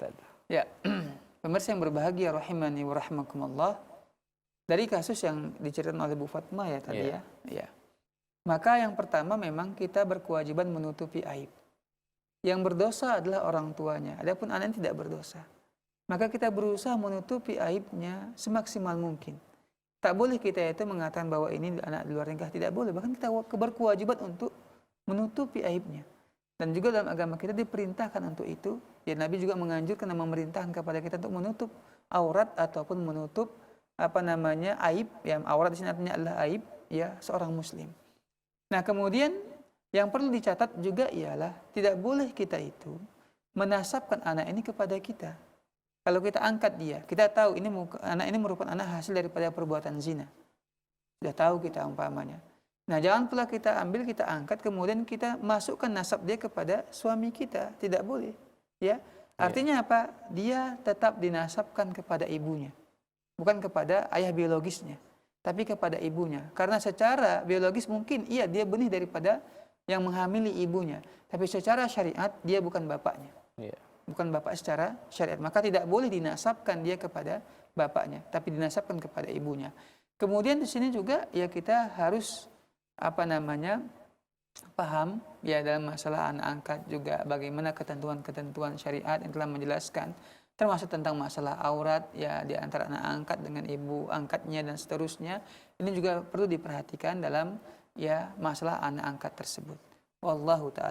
Ustaz. Ya, pemirsa yang berbahagia rahimani wa rahmakumullah. Dari kasus yang diceritakan oleh Bu Fatma ya tadi ya. Ya. Maka yang pertama memang kita berkewajiban menutupi aib. Yang berdosa adalah orang tuanya, adapun anak tidak berdosa. Maka kita berusaha menutupi aibnya semaksimal mungkin. Tak boleh kita itu mengatakan bahwa ini anak di luar nikah, tidak boleh. Bahkan kita berkewajiban untuk menutupi aibnya. Dan juga dalam agama kita diperintahkan untuk itu. Ya, Nabi juga menganjurkan dan memerintahkan kepada kita untuk menutup aurat ataupun menutup aib. Ya, aurat di sini artinya adalah aib ya seorang muslim. Nah, kemudian yang perlu dicatat juga ialah tidak boleh kita itu menasabkan anak ini kepada kita. Kalau kita angkat dia, kita tahu anak ini merupakan anak hasil daripada perbuatan zina. Sudah tahu kita umpamanya. Nah, jangan pula kita ambil, kita angkat, kemudian kita masukkan nasab dia kepada suami kita. Tidak boleh. Ya, artinya apa? Dia tetap dinasabkan kepada ibunya. Bukan kepada ayah biologisnya, tapi kepada ibunya. Karena secara biologis mungkin dia benih daripada yang menghamili ibunya. Tapi secara syariat dia bukan bapaknya. Bukan bapak secara syariat. Maka tidak boleh dinasabkan dia kepada bapaknya, tapi dinasabkan kepada ibunya. Kemudian di sini juga ya kita harus paham ya dalam masalah anak angkat juga bagaimana ketentuan-ketentuan syariat yang telah menjelaskan, termasuk tentang masalah aurat ya di antara anak angkat dengan ibu angkatnya dan seterusnya. Ini juga perlu diperhatikan dalam ya masalah anak angkat tersebut. Wallahu ta'ala.